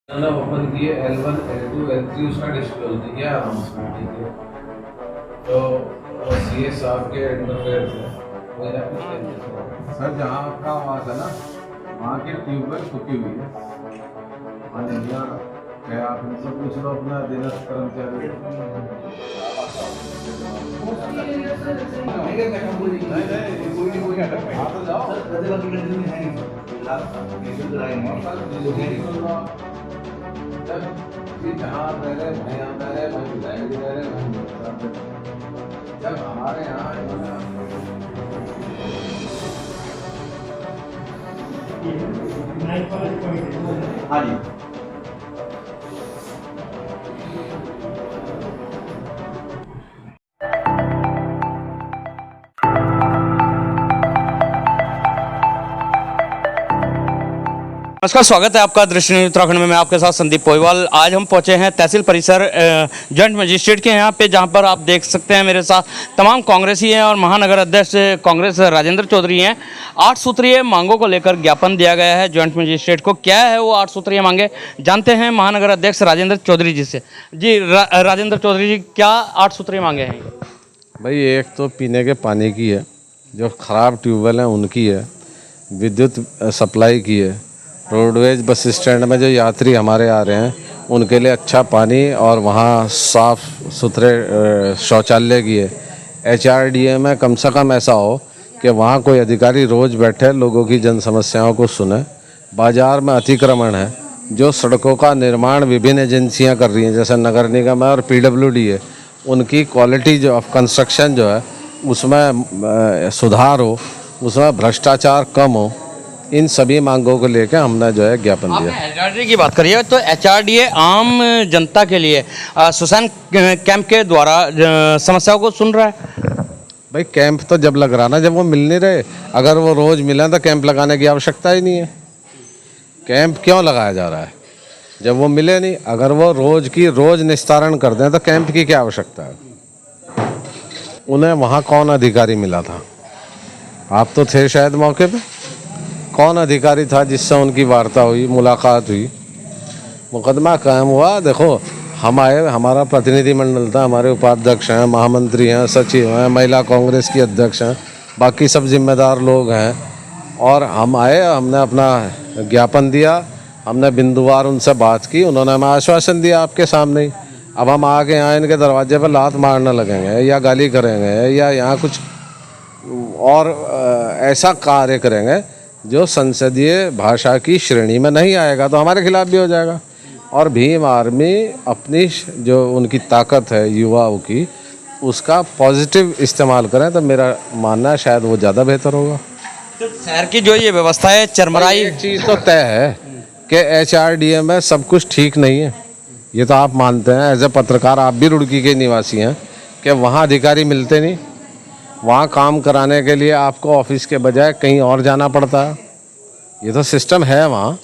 मतलब ओपन किए L1 L2 L3 उसका डिस्क्लोज नहीं किया अनाउंसमेंट नहीं किया तो सीए साहब के इंटरफेयर से मेरा सर जहाँ आपका आवाज़ है ना वहाँ की ट्यूबवेल फूकी हुई है वहाँ नहीं आ रहा क्या आप इनसे पूछ लो अपना अधीनस्थ कर्मचारी आप तो जाओ जहाँ रह रहे भाई यहाँ रह रहे भाई विधायक भी रह रहे भाई जब हमारे यहाँ हाँ जी नमस्कार, स्वागत है आपका दृश्य न्यूज़ उत्तराखंड में। मैं आपके साथ संदीप पोईवाल। आज हम पहुंचे हैं तहसील परिसर जॉइंट मजिस्ट्रेट के यहाँ पे, जहां पर आप देख सकते हैं मेरे साथ तमाम कांग्रेसी हैं और महानगर अध्यक्ष कांग्रेस राजेंद्र चौधरी हैं। 8 सूत्रीय मांगों को लेकर ज्ञापन दिया गया है जॉइंट मजिस्ट्रेट को। क्या है वो 8 सूत्रीय मांगे, जानते हैं महानगर अध्यक्ष राजेंद्र चौधरी जी से। जी राजेंद्र चौधरी जी, क्या 8 सूत्रीय मांगे हैं? भाई एक तो पीने के पानी की है, जो ख़राब ट्यूबवेल हैं उनकी है, विद्युत सप्लाई की है, रोडवेज बस स्टैंड में जो यात्री हमारे आ रहे हैं उनके लिए अच्छा पानी और वहाँ साफ़ सुथरे शौचालय की है। HRDA में कम से कम ऐसा हो कि वहाँ कोई अधिकारी रोज़ बैठे लोगों की जन समस्याओं को सुने। बाज़ार में अतिक्रमण है, जो सड़कों का निर्माण विभिन्न एजेंसियाँ कर रही हैं, जैसे नगर निगम है और PWD है, उनकी क्वालिटी जो ऑफ कंस्ट्रक्शन जो है उसमें सुधार हो, उसमें भ्रष्टाचार कम हो। इन सभी मांगों को लेकर हमने जो है ज्ञापन दिया। आपने HRDA की बात करी है, तो HRDA आम जनता के लिए सुसान कैंप के द्वारा समस्याओं को सुन रहा है। भाई कैंप तो जब लग रहा ना, जब वो मिल नहीं रहे। अगर वो रोज़ मिले तो कैंप लगाने की आवश्यकता ही नहीं है। कैंप क्यों लगाया जा रहा है जब वो मिले नहीं? अगर वो रोज़ निस्तारण कर दें तो कैंप की क्या आवश्यकता है? उन्हें वहाँ कौन अधिकारी मिला था? आप तो थे शायद मौके पे। कौन अधिकारी था जिससे उनकी वार्ता हुई, मुलाकात हुई? मुकदमा कायम हुआ। देखो, हम आए, हमारा प्रतिनिधिमंडल था, हमारे उपाध्यक्ष हैं, महामंत्री हैं, सचिव हैं, महिला कांग्रेस की अध्यक्ष हैं, बाकी सब जिम्मेदार लोग हैं, और हम आए, हमने अपना ज्ञापन दिया, हमने बिंदुवार उनसे बात की, उन्होंने हमें आश्वासन दिया आपके सामने ही। अब हम आगे यहाँ इनके दरवाजे पर लात मारने लगेंगे या गाली करेंगे या यहाँ कुछ और ऐसा कार्य करेंगे जो संसदीय भाषा की श्रेणी में नहीं आएगा तो हमारे खिलाफ भी हो जाएगा। और भीम आर्मी अपनी जो उनकी ताकत है युवाओं की, उसका पॉजिटिव इस्तेमाल करें तो मेरा मानना है शायद वो ज़्यादा बेहतर होगा। तो शहर की जो ये व्यवस्था है चरमराई, एक चीज़ तो तय है कि HRDA में सब कुछ ठीक नहीं है, ये तो आप मानते हैं। एज ए पत्रकार आप भी रुड़की के निवासी हैं कि वहाँ अधिकारी मिलते नहीं। वहाँ काम कराने के लिए आपको ऑफिस के बजाय कहीं और जाना पड़ता है। ये तो सिस्टम है वहाँ।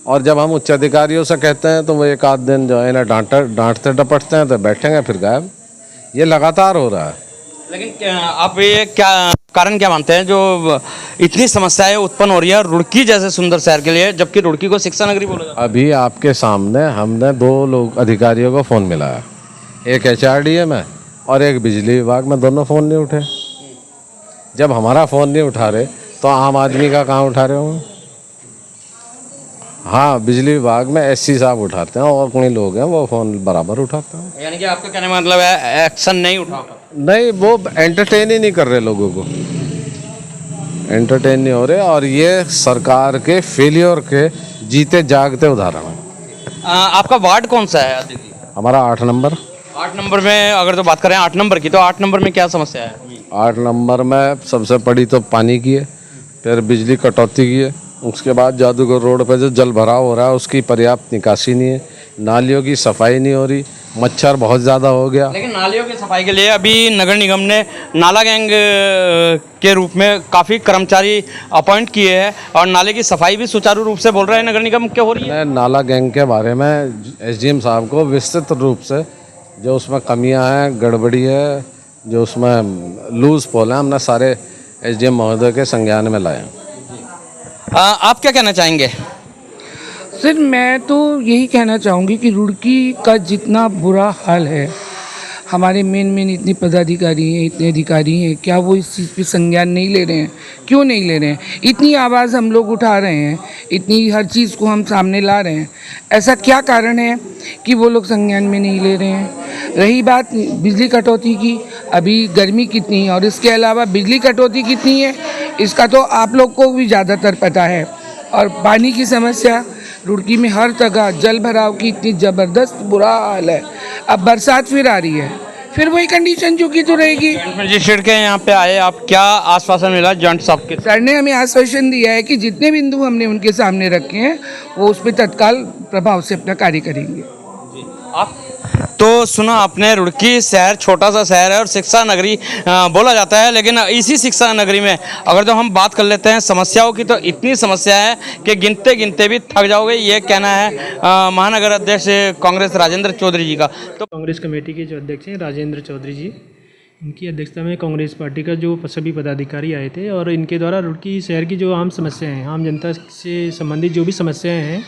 और जब हम उच्च अधिकारियों से कहते हैं तो वो एक आध दिन जो है ना डांटते डपटते हैं, तो बैठेंगे फिर गायब। ये लगातार हो रहा है। लेकिन आप ये क्या कारण क्या मानते हैं जो इतनी समस्याएं उत्पन्न हो रही है रुड़की जैसे सुंदर शहर के लिए, जबकि रुड़की को शिक्षा नगरी बोला जाता है? अभी आपके सामने हमने 2 लोग अधिकारियों को फ़ोन मिलाया, एक HRDA में और एक बिजली विभाग में। दोनों फ़ोन नहीं उठे। जब हमारा फ़ोन नहीं उठा रहे तो आम आदमी का कहाँ उठा रहे होंगे? हाँ, बिजली विभाग में SC साहब उठाते हैं और कोई लोग हैं वो फ़ोन बराबर उठाते हैं। यानी कि आपका कहने का मतलब है एक्शन नहीं उठा पाता? नहीं, वो एंटरटेन ही नहीं कर रहे, लोगों को एंटरटेन नहीं हो रहे। और ये सरकार के फेलियर के जीते जागते उदाहरण है। आपका वार्ड कौन सा है अदिति? हमारा 8 नंबर। 8 नंबर में अगर तो बात करें 8 नंबर की, तो 8 नंबर में क्या समस्या है? 8 नंबर में सबसे बड़ी तो पानी की है, फिर बिजली कटौती की है, उसके बाद जादूगर रोड पे जो जल भराव हो रहा है उसकी पर्याप्त निकासी नहीं है, नालियों की सफाई नहीं हो रही, मच्छर बहुत ज़्यादा हो गया। लेकिन नालियों की सफाई के लिए अभी नगर निगम ने नाला गैंग के रूप में काफ़ी कर्मचारी अपॉइंट किए हैं और नाले की सफाई भी सुचारू रूप से बोल रहे हैं नगर निगम क्या हो रही है। नाला गैंग के बारे में SDM साहब को विस्तृत रूप से जो उसमें कमियां हैं, गड़बड़ी है, जो उसमें लूज पोल है, हमने सारे SDM महोदय के संज्ञान में लाए। आप क्या कहना चाहेंगे? सर मैं तो यही कहना चाहूँगी कि रुड़की का जितना बुरा हाल है, हमारे मेन इतने पदाधिकारी हैं, इतने अधिकारी हैं, क्या वो इस चीज़ पे संज्ञान नहीं ले रहे हैं? क्यों नहीं ले रहे हैं? इतनी आवाज़ हम लोग उठा रहे हैं, इतनी हर चीज़ को हम सामने ला रहे हैं, ऐसा क्या कारण है कि वो लोग संज्ञान में नहीं ले रहे हैं? रही बात बिजली कटौती की, अभी गर्मी कितनी है और इसके अलावा बिजली कटौती कितनी है, इसका तो आप लोग को भी ज़्यादातर पता है। और पानी की समस्या, रुड़की में हर जगह जल भराव की इतनी ज़बरदस्त बुरा हाल है। अब बरसात फिर आ रही है, फिर वही कंडीशन जो की तो रहेगी। जॉइंट मजिस्ट्रेट के यहाँ पे आए, आप क्या आश्वासन मिला जॉइंट साहब के? सर ने हमें आश्वासन दिया है कि जितने बिंदु हमने उनके सामने रखे हैं वो उस पर तत्काल प्रभाव से अपना कार्य करेंगे। आप तो सुना आपने, रुड़की शहर छोटा सा शहर है और शिक्षा नगरी बोला जाता है, लेकिन इसी शिक्षा नगरी में अगर जो हम बात कर लेते हैं समस्याओं की, तो इतनी समस्या है कि गिनते गिनते भी थक जाओगे, ये कहना है महानगर अध्यक्ष कांग्रेस राजेंद्र चौधरी जी का। तो कांग्रेस कमेटी के जो अध्यक्ष हैं राजेंद्र चौधरी जी, इनकी अध्यक्षता में कांग्रेस पार्टी का जो सभी पदाधिकारी आए थे और इनके द्वारा रुड़की शहर की जो आम समस्याएं हैं, आम जनता से संबंधित जो भी समस्याएं हैं,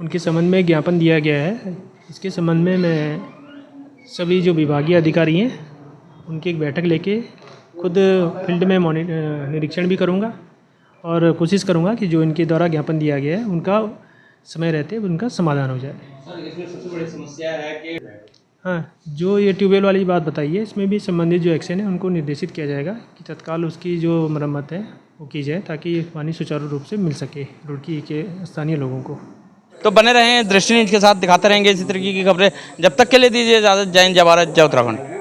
उनके संबंध में ज्ञापन दिया गया है। इसके संबंध में मैं सभी जो विभागीय अधिकारी हैं उनकी एक बैठक लेके खुद फील्ड में निरीक्षण भी करूंगा और कोशिश करूंगा कि जो इनके द्वारा ज्ञापन दिया गया है उनका समय रहते उनका समाधान हो जाए। सर, इसमें सबसे बड़ी समस्या है कि हाँ, जो ये ट्यूबवेल वाली बात बताई है, इसमें भी संबंधित जो एक्शन है उनको निर्देशित किया जाएगा कि तत्काल उसकी जो मरम्मत है वो की जाए, ताकि पानी सुचारू रूप से मिल सके रुड़की के स्थानीय लोगों को। तो बने रहें दृष्टि न्यूज़ के साथ, दिखाते रहेंगे इसी तरीके की खबरें। जब तक के लिए दीजिए इजाज़त। जय हिंद, जय भारत, जय उत्तराखंड।